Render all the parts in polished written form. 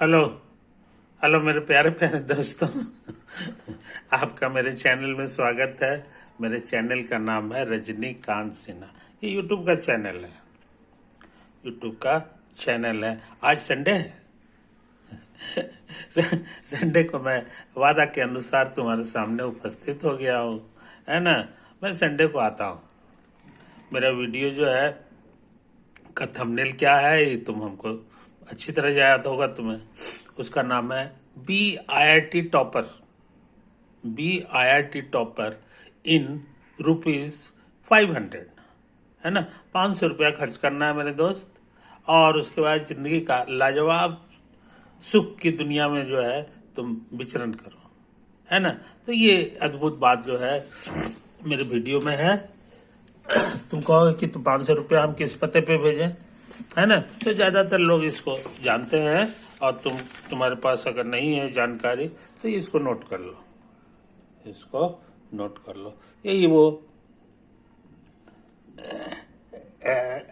Hello. Hello मेरे प्यारे प्यारे दोस्तों। आपका मेरे चैनल में स्वागत है। मेरे चैनल का नाम है रजनीकांत सिन्हा। ये यूट्यूब का चैनल है। यूट्यूब का चैनल है। आज संडे है। संडे को मैं वादा के अनुसार तुम्हारे सामने उपस्थित हो गया हूँ, है ना। मैं संडे को आता हूँ। मेरा वीडियो जो है का थंबनेल क्या है ये तुम हमको अच्छी तरह याद होगा तुम्हें। उसका नाम है B I I T topper in ₹500, है ना। ₹500 खर्च करना है मेरे दोस्त, और उसके बाद जिंदगी का लाजवाब सुख की दुनिया में जो है तुम विचरण करो, है ना। तो ये अद्भुत बात जो है मेरे वीडियो में है। तुम कहोगे कि तुम ₹500 हम किस पते पे भेजें, है ना। तो ज्यादातर लोग इसको जानते हैं, और तुम्हारे पास अगर नहीं है जानकारी तो इसको नोट कर लो। इसको नोट कर लो। यही वो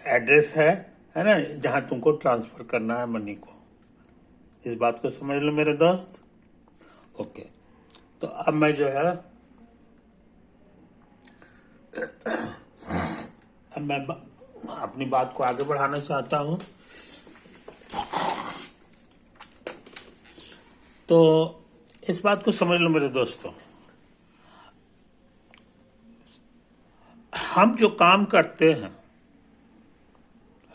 एड्रेस है ना, जहां तुमको ट्रांसफर करना है मनी को। इस बात को समझ लो मेरे दोस्त। ओके, तो अब मैं जो है अब मैं अपनी बात को आगे बढ़ाना चाहता हूं। तो इस बात को समझ लो मेरे दोस्तों, हम जो काम करते हैं,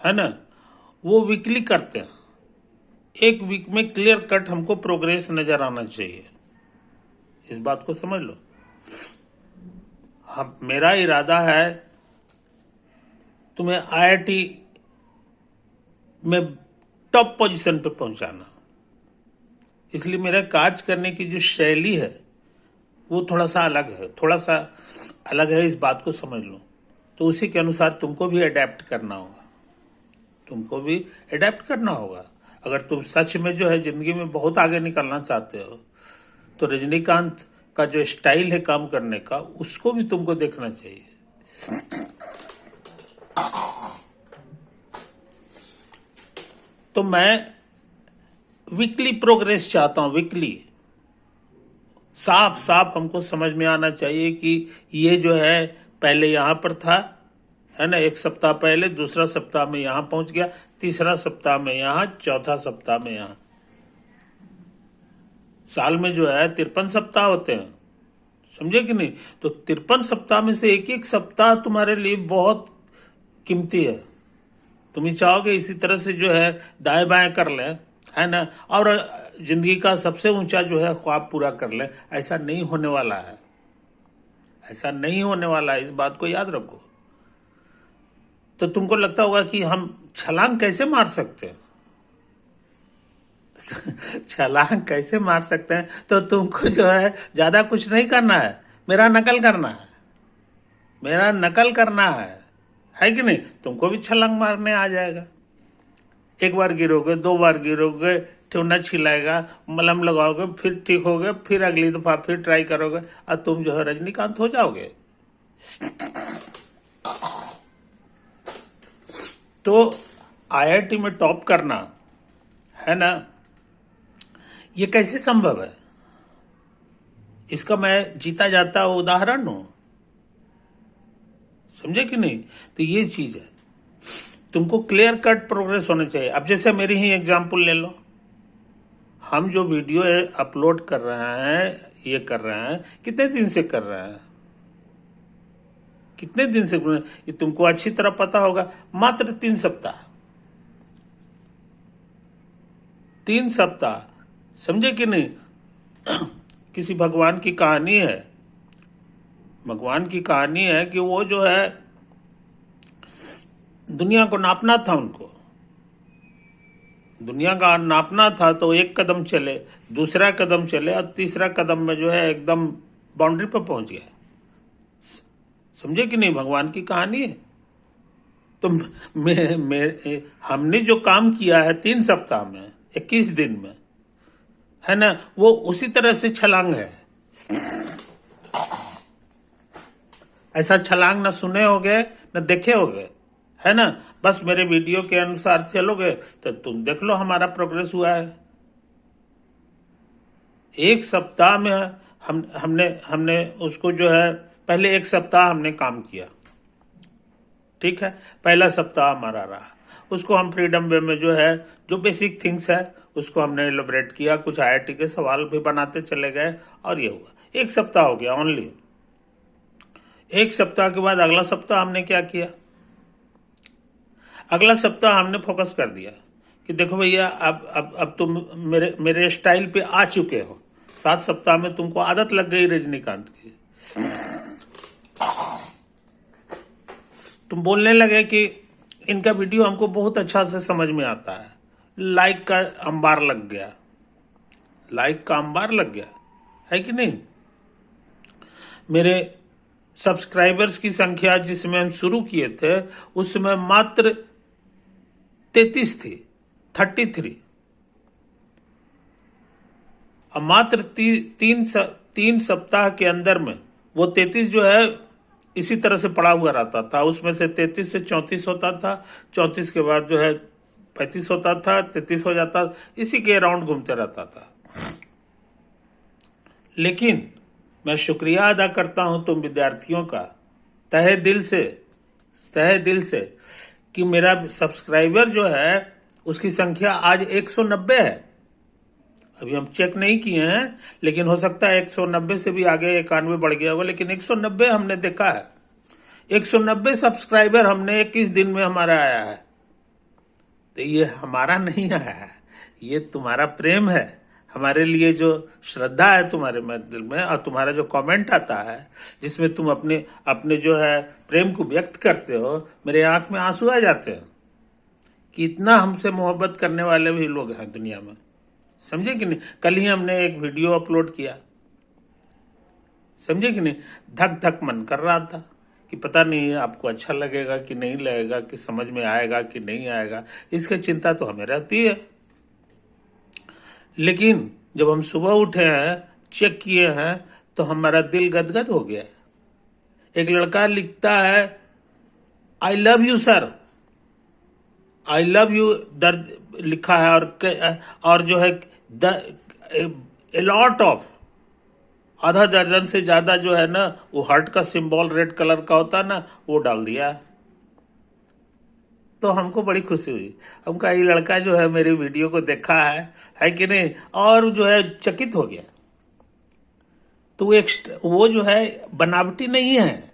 है ना, वो वीकली करते हैं। एक वीक में क्लियर कट हमको प्रोग्रेस नजर आना चाहिए। इस बात को समझ लो। हम मेरा इरादा है तुम्हें आईआईटी में टॉप पोजीशन पे पहुंचाना। इसलिए मेरा कार्य करने की जो शैली है वो थोड़ा सा अलग है। इस बात को समझ लो। तो उसी के अनुसार तुमको भी अडेप्ट करना होगा। अगर तुम सच में जो है जिंदगी में बहुत आगे निकलना चाहते हो, तो रजनीकांत का जो स्टाइल है काम करने का, उसको भी तुमको देखना चाहिए। तो मैं वीकली प्रोग्रेस चाहता हूं। वीकली साफ साफ हमको समझ में आना चाहिए कि ये जो है पहले यहां पर था, है ना, एक सप्ताह पहले, दूसरा सप्ताह में यहां पहुंच गया, तीसरा सप्ताह में यहां, चौथा सप्ताह में यहां। साल में जो है 53 सप्ताह होते हैं, समझे कि नहीं। तो 53 सप्ताह में से एक एक सप्ताह तुम्हारे लिए बहुत कीमती है। तुम ही चाहोगे इसी तरह से जो है दाएं बाएं कर ले, है ना, और जिंदगी का सबसे ऊंचा जो है ख्वाब पूरा कर ले। ऐसा नहीं होने वाला है। इस बात को याद रखो। तो तुमको लगता होगा कि हम छलांग कैसे मार सकते हैं। छलांग कैसे मार सकते हैं, तो तुमको जो है ज्यादा कुछ नहीं करना है। मेरा नकल करना है कि नहीं। तुमको भी छलांग मारने आ जाएगा। एक बार गिरोगे, 2 बार गिरोगे, ठेवना छिलाएगा, मलहम लगाओगे, फिर ठीक होगे, फिर अगली दफा फिर ट्राई करोगे, और तुम जो है रजनीकांत हो जाओगे। तो आईआईटी में टॉप करना, है ना, ये कैसे संभव है, इसका मैं जीता जाता उदाहरण हूं। समझे कि नहीं। तो ये चीज है, तुमको क्लियर कट प्रोग्रेस होना चाहिए। अब जैसे मेरी ही एग्जांपल ले लो। हम जो वीडियो अपलोड कर रहे हैं, कितने दिन से कर रहे हैं, ये तुमको अच्छी तरह पता होगा। मात्र 3 सप्ताह, समझे कि नहीं। किसी भगवान की कहानी है कि वो जो है दुनिया को नापना था उनको। दुनिया का नापना था, तो एक कदम चले, दूसरा कदम चले, और तीसरा कदम में जो है एकदम बाउंड्री पर पहुंच गया। समझे कि नहीं। भगवान की कहानी है। तो हमने जो काम किया है 3 सप्ताह में, 21 दिन में, है ना, वो उसी तरह से छलांग है। ऐसा छलांग न सुने होगे न देखे होगे, है ना। बस मेरे वीडियो के अनुसार चलोगे तो तुम देख लो हमारा प्रोग्रेस हुआ है। एक सप्ताह में हमने हमने उसको जो है, पहले एक सप्ताह हमने काम किया, ठीक है, पहला सप्ताह हमारा रहा। उसको हम फ्रीडम वे में जो है, जो बेसिक थिंग्स है उसको हमने एलोबरेट किया, कुछ आईआईटी के सवाल भी बनाते चले गए, और ये हुआ। एक सप्ताह हो गया ओनली। एक सप्ताह के बाद अगला सप्ताह हमने क्या किया? अगला सप्ताह हमने फोकस कर दिया कि देखो भैया, अब तुम मेरे स्टाइल पे आ चुके हो। 7 सप्ताह में तुमको आदत लग गई रजनीकांत की। तुम बोलने लगे कि इनका वीडियो हमको बहुत अच्छा से समझ में आता है। लाइक का अंबार लग गया, लाइक का अंबार लग गया, है कि नहीं? मेरे सब्सक्राइबर्स की संख्या जिसमें हम शुरू किए थे उसमें मात्र 33 थी, 33। अब मात्र 3 सप्ताह के अंदर में वो 33 जो है इसी तरह से पड़ा हुआ रहता था। उसमें से 33 से 34 होता था, 34 के बाद जो है 35 होता था, 33 हो जाता, इसी के अराउंड घूमते रहता था। लेकिन मैं शुक्रिया अदा करता हूं तुम विद्यार्थियों का तहे दिल से कि मेरा सब्सक्राइबर जो है उसकी संख्या आज 190 है। अभी हम चेक नहीं किए हैं, लेकिन हो सकता है 190 से भी आगे 91 बढ़ गया होगा, लेकिन 190 हमने देखा है। 190 सब्सक्राइबर हमने 21 दिन में हमारा आया है। तो ये हमारा नहीं आया है, ये तुम्हारा प्रेम है। हमारे लिए जो श्रद्धा है तुम्हारे दिल में, और तुम्हारा जो कमेंट आता है जिसमें तुम अपने अपने जो है प्रेम को व्यक्त करते हो, मेरे आंख में आंसू आ जाते हैं कि इतना हमसे मोहब्बत करने वाले भी लोग हैं दुनिया में। समझे कि नहीं? कल ही हमने एक वीडियो अपलोड किया, समझे कि नहीं? धक धक मन कर रहा था कि पता नहीं आपको अच्छा लगेगा कि नहीं लगेगा, कि समझ में आएगा कि नहीं आएगा, इसकी चिंता तो हमें रहती है। लेकिन जब हम सुबह उठे हैं, चेक किए हैं, तो हमारा दिल गदगद हो गया। एक लड़का लिखता है, I love you sir, I love you दर्द लिखा है, और जो है लॉट ऑफ, आधा दर्जन से ज्यादा जो है ना वो हार्ट का सिंबल रेड कलर का होता है ना, वो डाल दिया। तो हमको बड़ी खुशी हुई। हम कहा ये लड़का जो है मेरे वीडियो को देखा है कि नहीं, और जो है चकित हो गया। तो वो जो है बनावटी नहीं है,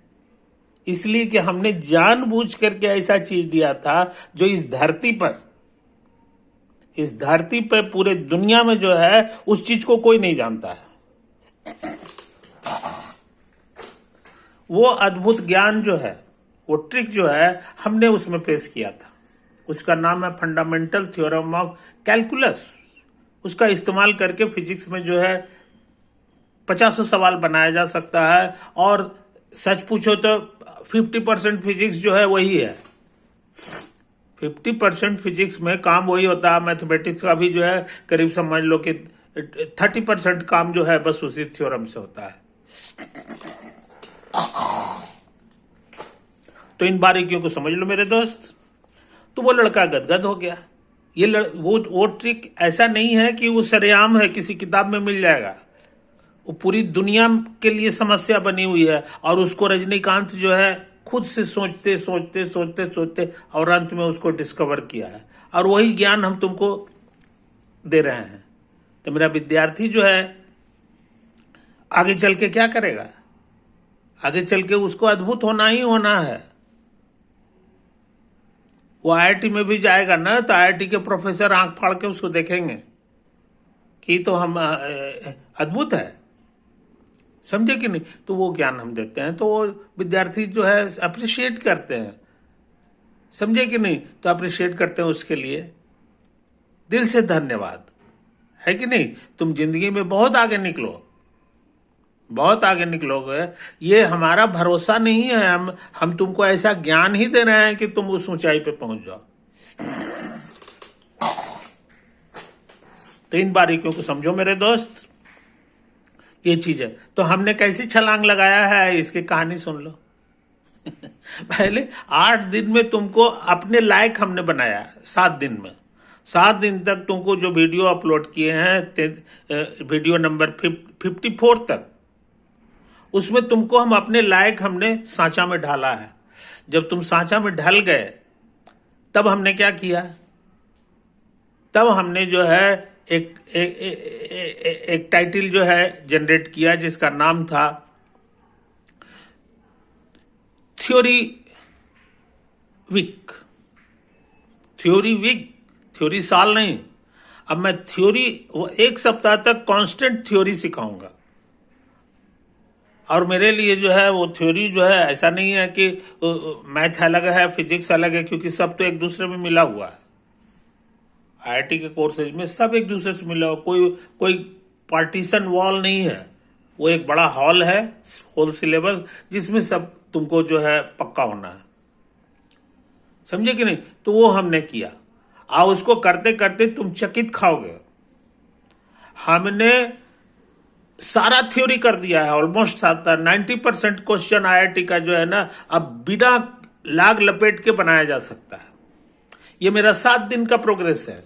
इसलिए कि हमने जानबूझ करके ऐसा चीज दिया था जो इस धरती पर पूरे दुनिया में जो है उस चीज को कोई नहीं जानता है। वो अद्भुत ज्ञान जो है, वो ट्रिक जो है हमने उसमें पेश किया था। उसका नाम है फंडामेंटल थ्योरम ऑफ कैलकुलस। उसका इस्तेमाल करके फिजिक्स में जो है 50 सवाल बनाया जा सकता है, और सच पूछो तो 50% फिजिक्स जो है वही है। 50% फिजिक्स में काम वही होता है। मैथमेटिक्स का भी जो है करीब समझ लो कि 30% काम जो है बस उसी थ्योरम से होता है। तो इन बारीकियों को समझ लो मेरे दोस्त। तो वो लड़का गदगद हो गया। वो ट्रिक ऐसा नहीं है कि वो सरेआम है, किसी किताब में मिल जाएगा। वो पूरी दुनिया के लिए समस्या बनी हुई है, और उसको रजनीकांत जो है खुद से सोचते और अंत में उसको डिस्कवर किया है, और वही ज्ञान हम तुमको दे रहे हैं। तो मेरा विद्यार्थी जो है आगे चल के क्या करेगा? आगे चल के उसको अद्भुत होना ही होना है। वो आईआईटी में भी जाएगा ना, तो आईआईटी के प्रोफेसर आंख फाड़ के उसको देखेंगे कि तो हम अद्भुत है, समझे कि नहीं? तो वो ज्ञान हम देते हैं, तो वो विद्यार्थी जो है अप्रिशिएट करते हैं, समझे कि नहीं? तो अप्रिशिएट करते हैं, उसके लिए दिल से धन्यवाद, है कि नहीं? तुम जिंदगी में बहुत आगे निकलो, बहुत आगे निकलोगे। ये हमारा भरोसा नहीं है, हम तुमको ऐसा ज्ञान ही दे रहे हैं कि तुम उस ऊंचाई पे पहुंच जाओ। तो इन बारीकियों को समझो मेरे दोस्त, ये चीज है। तो हमने कैसी छलांग लगाया है, इसकी कहानी सुन लो। पहले 8 दिन में तुमको अपने लायक हमने बनाया, 7 दिन में 7 दिन तक तुमको जो वीडियो अपलोड किए हैं, वीडियो नंबर 54 तक, उसमें तुमको हम अपने लायक हमने सांचा में ढाला है। जब तुम सांचा में ढल गए, तब हमने क्या किया? तब हमने जो है एक टाइटल जो है जनरेट किया, जिसका नाम था थ्योरी वीक। थ्योरी साल नहीं, अब मैं थ्योरी 1 सप्ताह तक कांस्टेंट थ्योरी सिखाऊंगा। और मेरे लिए जो है वो थ्योरी जो है, ऐसा नहीं है कि मैथ अलग है फिजिक्स अलग है, क्योंकि सब तो एक दूसरे में मिला हुआ है। आईआईटी के कोर्सेज में सब एक दूसरे से मिला हुआ, कोई पार्टीशन वॉल नहीं है। वो एक बड़ा हॉल है, होल सिलेबस, जिसमें सब तुमको जो है पक्का होना है। समझे कि नहीं? तो वो हमने किया। और उसको करते करते तुम चकित खाओगे। हमने सारा थ्योरी कर दिया है, ऑलमोस्ट 90% क्वेश्चन आईआईटी का जो है ना, अब बिना लाग लपेट के बनाया जा सकता है। ये मेरा 7 दिन का प्रोग्रेस है।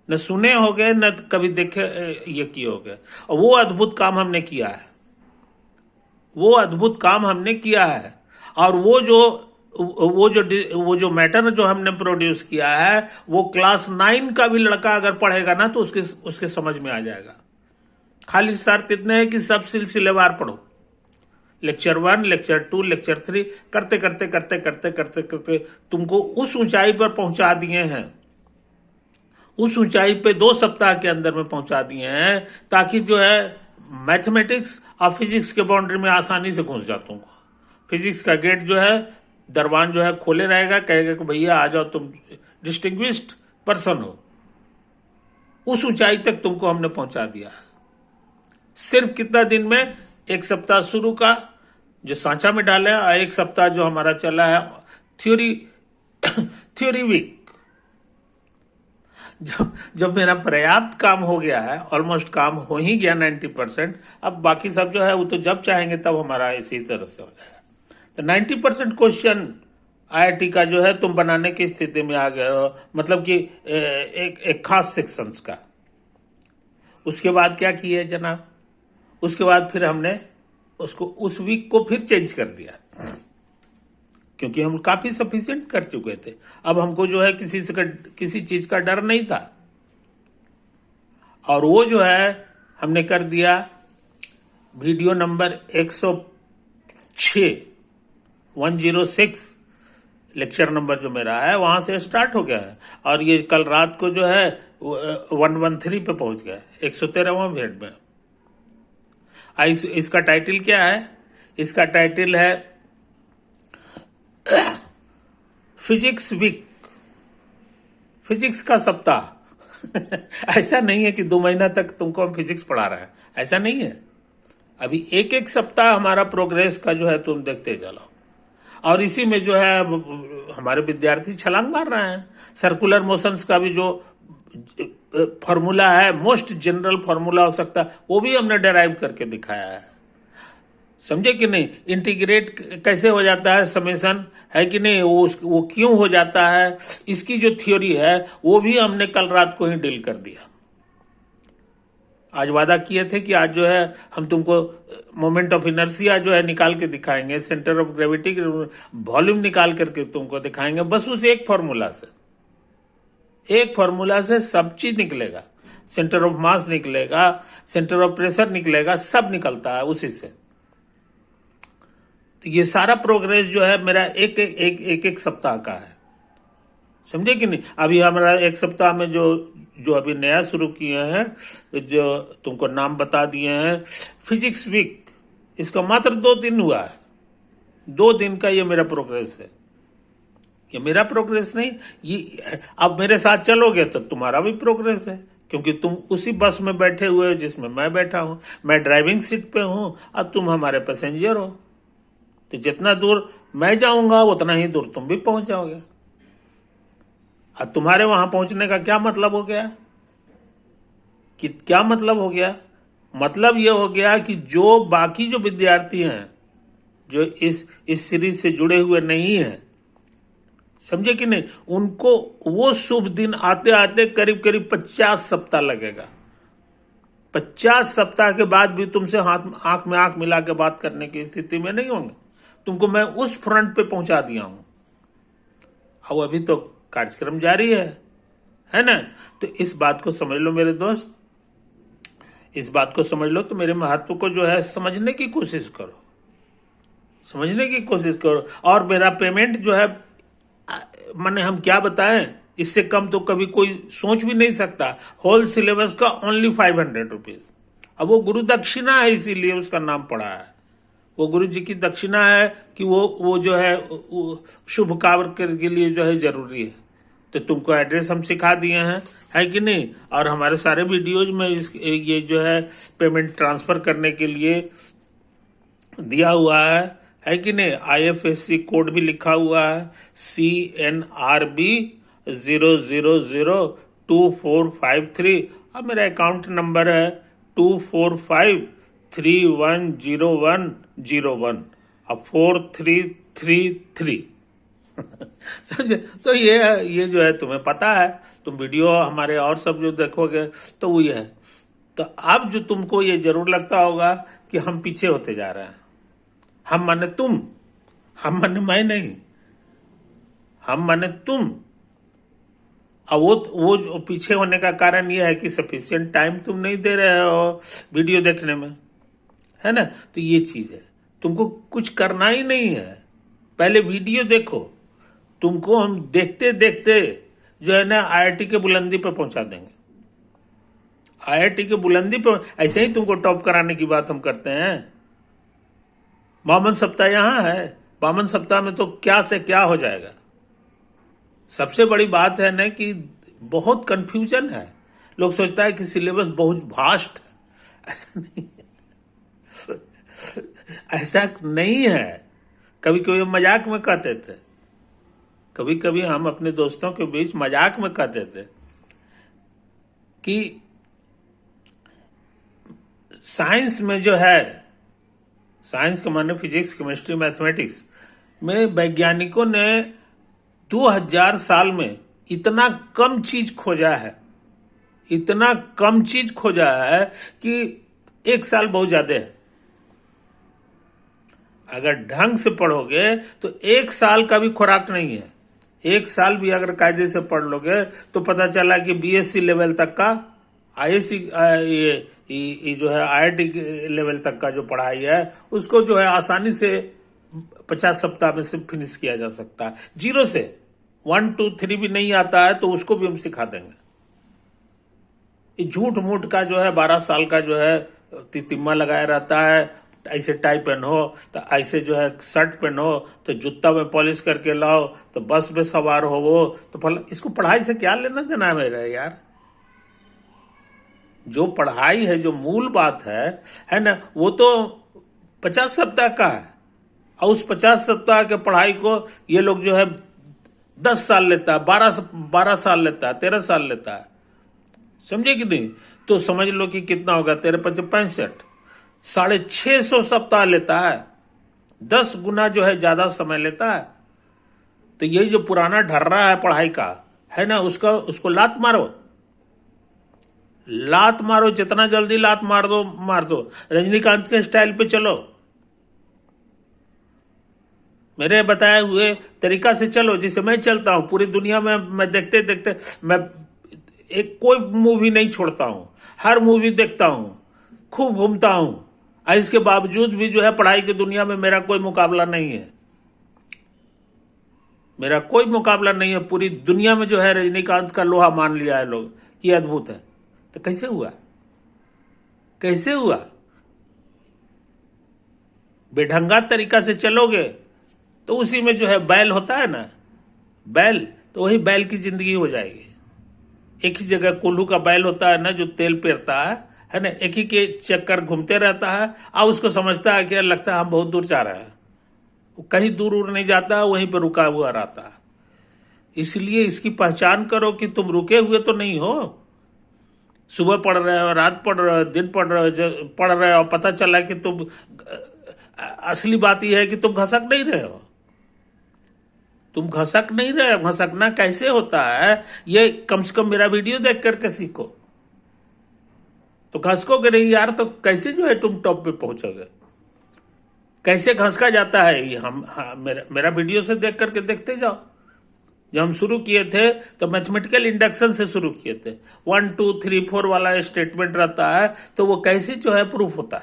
न सुने हो गए, न कभी देखे ये किए हो गए। और वो अद्भुत काम हमने किया है, वो अद्भुत काम हमने किया है। और वो जो मैटर जो हमने प्रोड्यूस किया है, वो क्लास 9 का भी लड़का अगर पढ़ेगा ना, तो उसके समझ में आ जाएगा। खाली शर्त इतने है कि सब सिलसिलेवार पढ़ो। लेक्चर 1, लेक्चर 2, लेक्चर 3 करते करते करते करते करते करते तुमको उस ऊंचाई पर पहुंचा दिए हैं। उस ऊंचाई पे 2 सप्ताह के अंदर में पहुंचा दिए हैं, ताकि जो है मैथमेटिक्स और फिजिक्स के बाउंड्री में आसानी से घुस जाता हूँ। फिजिक्स का गेट जो है, दरवान जो है खोले रहेगा, कहेगा कि भैया आ जाओ, तुम डिस्टिंग्विश्ड पर्सन हो। उस ऊंचाई तक तुमको हमने पहुंचा दिया। सिर्फ कितना दिन में? 1 सप्ताह शुरू का जो सांचा में डाला है, और 1 सप्ताह जो हमारा चला है थ्योरी वीक। जब मेरा पर्याप्त काम हो गया है, ऑलमोस्ट काम हो ही गया 90%, अब बाकी सब जो है वो तो जब चाहेंगे तब हमारा इसी तरह से हो जाएगा। तो 90% क्वेश्चन आईआईटी का जो है तुम बनाने की स्थिति में आ गए हो, मतलब कि एक खास सेक्शंस का। उसके बाद क्या किए जनाब? उसके बाद फिर हमने उसको उस वीक को फिर चेंज कर दिया, क्योंकि हम काफी सफिशिएंट कर चुके थे। अब हमको जो है किसी चीज का डर नहीं था। और वो जो है हमने कर दिया वीडियो नंबर 106 लेक्चर नंबर जो मेरा है, वहां से स्टार्ट हो गया है। और ये कल रात को जो है 113 पे पहुंच गया, 113वां मिनट में। इसका टाइटल क्या है? इसका टाइटल है फिजिक्स वीक, फिजिक्स का सप्ताह। ऐसा नहीं है कि 2 महीना तक तुमको हम फिजिक्स पढ़ा रहे हैं, ऐसा नहीं है। अभी एक सप्ताह हमारा प्रोग्रेस का जो है तुम देखते चलो। और इसी में जो है हमारे विद्यार्थी छलांग मार रहे हैं। सर्कुलर मोशंस का भी जो फॉर्मूला है, मोस्ट जनरल फॉर्मूला हो सकता है, वो भी हमने डेराइव करके दिखाया है। समझे कि नहीं? इंटीग्रेट कैसे हो जाता है, समेशन है कि नहीं, वो क्यों हो जाता है, इसकी जो थ्योरी है वो भी हमने कल रात को ही डील कर दिया। आज वादा किए थे कि आज जो है हम तुमको मोमेंट ऑफ इनर्शिया जो है निकाल के दिखाएंगे, सेंटर ऑफ ग्रेविटी वॉल्यूम निकाल करके तुमको दिखाएंगे। बस उस एक फॉर्मूला से सब चीज निकलेगा। सेंटर ऑफ मास निकलेगा, सेंटर ऑफ प्रेशर निकलेगा, सब निकलता है उसी से। तो ये सारा प्रोग्रेस जो है मेरा एक सप्ताह का है। समझे कि नहीं? अभी हमारा 1 सप्ताह में जो अभी नया शुरू किए हैं, जो तुमको नाम बता दिए हैं, फिजिक्स वीक, इसका मात्र 2 दिन हुआ है। 2 दिन का ये मेरा प्रोग्रेस है। ये मेरा प्रोग्रेस नहीं, ये अब मेरे साथ चलोगे तो तुम्हारा भी प्रोग्रेस है, क्योंकि तुम उसी बस में बैठे हुए हो जिसमें मैं बैठा हूं। मैं ड्राइविंग सीट पे हूं और तुम हमारे पैसेंजर हो। तो जितना दूर मैं जाऊंगा उतना ही दूर तुम भी पहुंच जाओगे। और तुम्हारे वहां पहुंचने का क्या मतलब हो गया? कि क्या मतलब हो गया? मतलब यह हो गया कि जो बाकी जो विद्यार्थी हैं, जो इस सीरीज से जुड़े हुए नहीं हैं, समझे कि नहीं? उनको वो शुभ दिन आते आते करीब करीब 50 सप्ताह लगेगा। 50 सप्ताह के बाद भी तुमसे हाथ आंख में आंख मिला के बात करने की स्थिति में नहीं होंगे। तुमको मैं उस फ्रंट पे पहुंचा दिया हूं। अब अभी तो कार्यक्रम जारी है ना? तो इस बात को समझ लो मेरे दोस्त, इस बात को समझ लो। तो मेरे महत्व को जो है समझने की कोशिश करो, समझने की कोशिश करो। और मेरा पेमेंट जो है, माने हम क्या बताएं, इससे कम तो कभी कोई सोच भी नहीं सकता। होल सिलेबस का ओनली 500 रुपीज। अब वो गुरु दक्षिणा है, इसीलिए उसका नाम पड़ा है। वो गुरु जी की दक्षिणा है कि वो जो है शुभ कार्य के लिए जो है जरूरी है। तो तुमको एड्रेस हम सिखा दिए हैं, है कि नहीं? और हमारे सारे वीडियोज में ये जो है पेमेंट ट्रांसफर करने के लिए दिया हुआ है कि नहीं? IFSC कोड भी लिखा हुआ है, CNRB 0002453। अब मेरा अकाउंट नंबर है 245310101, अब 4333। समझे? तो ये जो है तुम्हें पता है, तुम वीडियो हमारे और सब जो देखोगे तो वो ये है। तो अब जो तुमको ये जरूर लगता होगा कि हम पीछे होते जा रहे हैं। हम माने तुम, हम माने मैं नहीं, हम माने तुम। अब वो जो पीछे होने का कारण यह है कि सफिशिएंट टाइम तुम नहीं दे रहे हो वीडियो देखने में, है ना? तो ये चीज है, तुमको कुछ करना ही नहीं है। पहले वीडियो देखो, तुमको हम देखते देखते जो है ना IIT के बुलंदी पर पहुंचा देंगे। IIT के बुलंदी पर ऐसे ही तुमको टॉप कराने की बात हम करते हैं। 52 सप्ताह यहां है, 52 सप्ताह में तो क्या से क्या हो जाएगा। सबसे बड़ी बात है ना कि बहुत कंफ्यूजन है। लोग सोचता है कि सिलेबस बहुत वास्ट है। ऐसा नहीं है, ऐसा नहीं है। कभी कभी हम मजाक में कहते थे, कभी कभी हम अपने दोस्तों के बीच मजाक में कहते थे कि साइंस में जो है, साइंस के माने फिजिक्स, केमिस्ट्री, मैथमेटिक्स में वैज्ञानिकों ने 2000 साल में इतना कम चीज खोजा है, इतना कम चीज खोजा है कि 1 साल बहुत ज्यादा है। अगर ढंग से पढ़ोगे तो 1 साल का भी खुराक नहीं है। 1 साल भी अगर कायदे से पढ़ लोगे तो पता चला कि BSc लेवल तक का, ISc ये जो है IIT लेवल तक का जो पढ़ाई है उसको जो है आसानी से 50 सप्ताह में से फिनिश किया जा सकता है। 0 से 1 2 3 भी नहीं आता है तो उसको भी हम सिखा देंगे। ये झूठ मूठ का जो है 12 साल का जो है तितिम्मा लगाया रहता है। ऐसे टाई पहनो तो ऐसे जो है शर्ट पहनो, तो जूता में पॉलिश करके लाओ, तो बस में सवार हो वो, तो इसको पढ़ाई से क्या लेना देना है मेरे यार? जो पढ़ाई है, जो मूल बात है ना, वो तो 50 सप्ताह का है। और उस 50 सप्ताह के पढ़ाई को ये लोग जो है 10 साल लेता है, 12 साल लेता है, 13 साल लेता है। समझे कि नहीं? तो समझ लो कि कितना होगा, 13 5 65, 650 सप्ताह लेता है। 10 गुना जो है ज्यादा समय लेता है। तो ये जो पुराना ढर्रा है पढ़ाई का, है ना, उसको लात मारो, लात मारो, जितना जल्दी लात मार दो। रजनीकांत के स्टाइल पे चलो, मेरे बताए हुए तरीका से चलो, जिसे मैं चलता हूं। पूरी दुनिया में मैं देखते देखते मैं कोई मूवी नहीं छोड़ता हूं, हर मूवी देखता हूं, खूब घूमता हूं। इसके बावजूद भी जो है पढ़ाई की दुनिया में मेरा कोई मुकाबला नहीं है, मेरा कोई मुकाबला नहीं है। पूरी दुनिया में जो है रजनीकांत का लोहा मान लिया है लोग कि अद्भुत है। तो कैसे हुआ? कैसे हुआ? बेढंगा तरीका से चलोगे तो उसी में जो है बैल होता है ना, बैल, तो वही बैल की जिंदगी हो जाएगी। एक ही जगह कोल्हू का बैल होता है ना, जो तेल पेरता है ना, एक ही के चक्कर घूमते रहता है। और उसको समझता है कि लगता है हम बहुत दूर जा रहे हैं, वो कहीं दूर उड़ नहीं जाता, वहीं पर रुका हुआ रहता है। इसलिए इसकी पहचान करो कि तुम रुके हुए तो नहीं हो। सुबह पढ़ रहे हो, रात पढ़ रहे हो, दिन पढ़ रहे हो, पता चला कि तुम, असली बात यह है कि तुम घसक नहीं रहे हो, तुम घसक नहीं रहे, घसकना कैसे होता है ये कम से कम मेरा वीडियो देख करके सीखो। तो घसकोगे नहीं यार तो कैसे जो है तुम टॉप पे पहुंचोगे, कैसे घसका जाता है ये मेरा वीडियो से देख करके देखते जाओ। जब हम शुरू किए थे तो मैथमेटिकल इंडक्शन से शुरू किए थे, 1 2 3 4 वाला स्टेटमेंट रहता है, तो वो कैसे जो है प्रूफ होता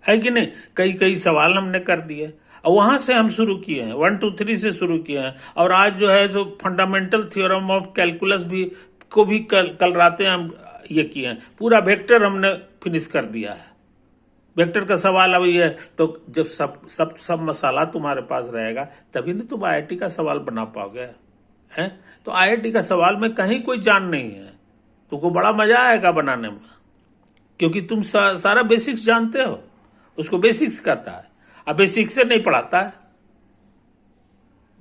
है कि नहीं। कई कई सवाल हमने कर दिए और वहां से हम शुरू किए हैं, 1 2 3 से शुरू किए हैं। और आज जो है जो फंडामेंटल थ्योरम ऑफ कैलकुलस भी कल रातें हम ये किए हैं। पूरा वेक्टर हमने फिनिश कर दिया है। वेक्टर का सवाल अभी है, तो जब सब मसाला तुम्हारे पास रहेगा तभी ना तुम आईआईटी का सवाल बना पाओगे, हैं। तो आईआईटी का सवाल में कहीं कोई जान नहीं है, तुमको बड़ा मजा आएगा बनाने में, क्योंकि तुम सारा बेसिक्स जानते हो। उसको बेसिक्स कहता है, अब बेसिक्स से नहीं पढ़ाता है।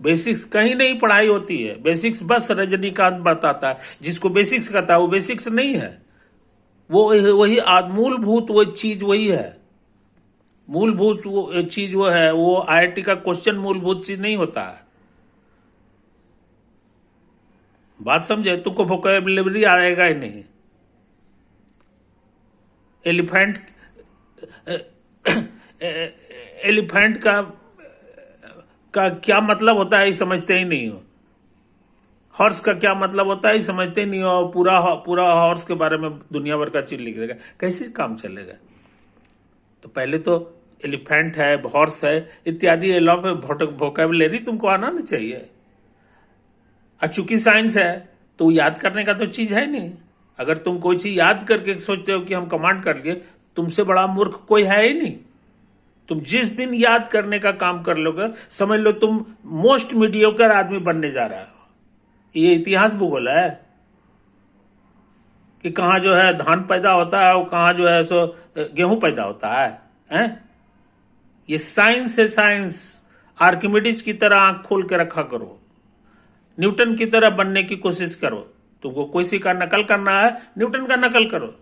बेसिक्स कहीं नहीं पढ़ाई होती है, बेसिक्स बस रजनीकांत बताता है। जिसको बेसिक्स कहता है वो बेसिक्स नहीं है, वो वही मूलभूत वो चीज वही है। मूलभूत वो चीज वो है, वो आईआईटी का क्वेश्चन मूलभूत चीज नहीं होता है। बात समझे, तुमको वोकैबुलरी आएगा ही नहीं। एलिफेंट एलिफेंट का क्या मतलब होता है समझते ही नहीं हो। हॉर्स का क्या मतलब होता है समझते ही नहीं हो। पूरा हॉर्स के बारे में दुनिया भर का चीज लिख देगा, कैसे काम चलेगा। तो पहले तो एलिफेंट है, हॉर्स है इत्यादि वोकैबुलरी तुमको आना नहीं चाहिए। और चूंकि साइंस है तो याद करने का तो चीज है नहीं। अगर तुम कोई चीज याद करके सोचते हो कि हम कमांड कर लिए, तुमसे बड़ा मूर्ख कोई है ही नहीं। तुम जिस दिन याद करने का काम कर लोगे, समझ लो तुम मोस्ट मीडियोकर आदमी बनने जा रहा हो। ये इतिहास भूगोल है कि कहां जो है धान पैदा होता है और कहां जो है सो गेहूं पैदा होता है, हैं? ये साइंस है, साइंस। आर्किमिडीज की तरह आंख खोल के रखा करो, न्यूटन की तरह बनने की कोशिश करो। तुमको किसी का नकल करना है, न्यूटन का नकल करो,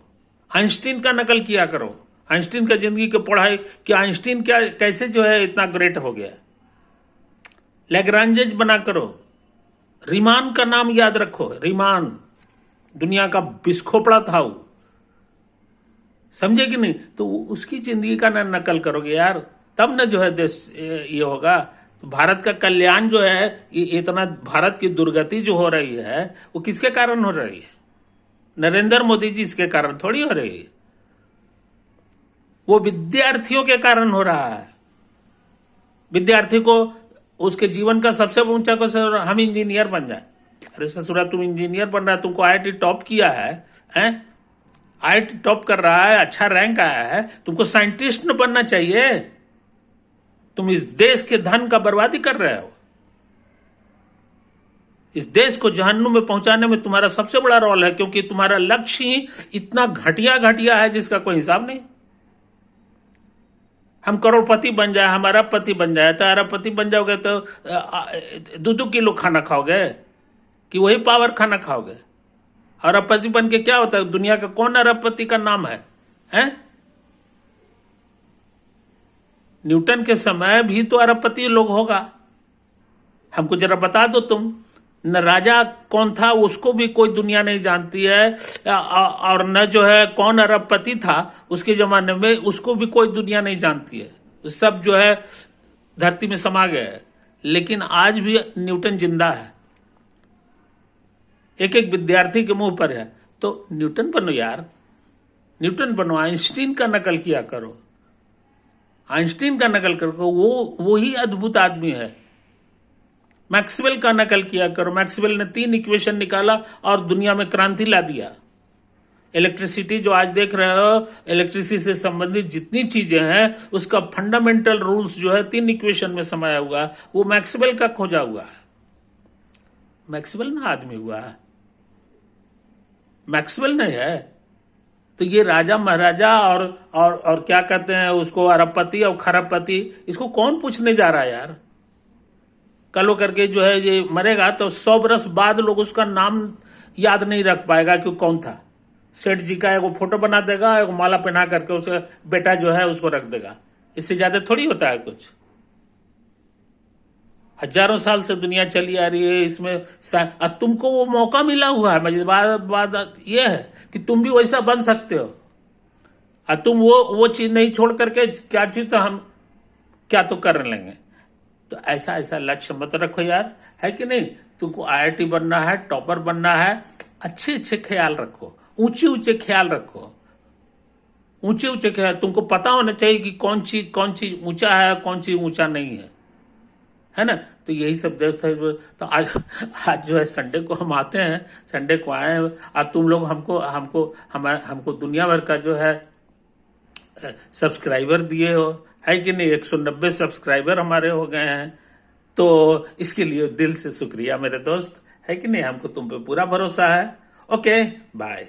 आइंस्टीन का नकल किया करो। आइंस्टीन का जिंदगी की पढ़ाई कि आइंस्टीन क्या कैसे जो है इतना ग्रेट हो गया। लैग्रांजेज बना करो। रीमान का नाम याद रखो, रीमान दुनिया का बिस्खोपड़ा था वो, समझे कि नहीं। तो उसकी जिंदगी का ना नकल करोगे यार, तब ना जो है देश ये होगा। तो भारत का कल्याण जो है, इतना भारत की दुर्गति जो हो रही है वो किसके कारण हो रही है? नरेंद्र मोदी जी इसके कारण थोड़ी हो रही है, वो विद्यार्थियों के कारण हो रहा है। विद्यार्थी को उसके जीवन का सबसे ऊंचा क्वेश्चन, हम इंजीनियर बन जाए। अरे ससुरा, तुम इंजीनियर बन रहा है, तुमको आईआईटी टॉप किया है, आईआईटी टॉप कर रहा है, अच्छा रैंक आया है, तुमको साइंटिस्ट न बनना चाहिए। तुम इस देश के धन का बर्बादी कर रहे हो। इस देश को जहन्नुम में पहुंचाने में तुम्हारा सबसे बड़ा रोल है, क्योंकि तुम्हारा लक्ष्य ही इतना घटिया घटिया है जिसका कोई हिसाब नहीं। हम करोड़पति बन जाए, हमारा पति बन जाए, तो अरबपति बन जाओगे तो 2-2 किलो खाना खाओगे कि वही पावर खाना खाओगे? अरबपति बन के क्या होता है? दुनिया का कौन अरबपति का नाम है, हैं? न्यूटन के समय भी तो अरबपति लोग होगा। हमको जरा बता दो तुम, न राजा कौन था उसको भी कोई दुनिया नहीं जानती है, और न जो है कौन अरबपति था उसके जमाने में उसको भी कोई दुनिया नहीं जानती है। सब जो है धरती में समा गए है। लेकिन आज भी न्यूटन जिंदा है, एक एक विद्यार्थी के मुंह पर है। तो न्यूटन बनो यार, न्यूटन बनो, आइंस्टीन का नकल किया करो, आइंस्टीन का नकल करो, वो ही अद्भुत आदमी है। मैक्सवेल का नकल किया करो। मैक्सवेल ने 3 इक्वेशन निकाला और दुनिया में क्रांति ला दिया। इलेक्ट्रिसिटी जो आज देख रहे हो, इलेक्ट्रिसिटी से संबंधित जितनी चीजें हैं उसका फंडामेंटल रूल्स जो है 3 इक्वेशन में समाया हुआ, वो मैक्सवेल का खोजा हुआ है। मैक्सवेल ना आदमी हुआ है, मैक्सवेल नहीं है। तो ये राजा महाराजा और क्या कहते हैं उसको, अरबपति और खरबपति, इसको कौन पूछने जा रहा है यार? कल वो करके जो है ये मरेगा तो 100 बरस बाद लोग उसका नाम याद नहीं रख पाएगा कि कौन था। सेठ जी का एक फोटो बना देगा, एक माला पहना करके उसका बेटा जो है उसको रख देगा। इससे ज्यादा थोड़ी होता है कुछ। हजारों साल से दुनिया चली आ रही है इसमें तुमको वो मौका मिला हुआ है। मजे बात ये है कि तुम भी वैसा बन सकते हो। तुम वो चीज नहीं छोड़ करके क्या चीज तो हम क्या तो कर लेंगे। तो ऐसा ऐसा लक्ष्य मत रखो यार, है कि नहीं। तुमको आईआईटी बनना है, टॉपर बनना है, अच्छे अच्छे ख्याल रखो, ऊंचे ऊंचे ख्याल रखो, ऊंचे ऊंचे ख्याल। तुमको पता होना चाहिए कि कौन चीज ऊंचा है, कौन चीज ऊंचा नहीं है ना। तो यही सब दोस्त है। तो आज जो है संडे को हम आते हैं, संडे को आए हैं। अब तुम लोग हमको दुनिया भर का जो है सब्सक्राइबर दिए हो, है कि नहीं। 190 सब्सक्राइबर हमारे हो गए हैं। तो इसके लिए दिल से शुक्रिया मेरे दोस्त, है कि नहीं। हमको तुम पे पूरा भरोसा है। Okay, bye.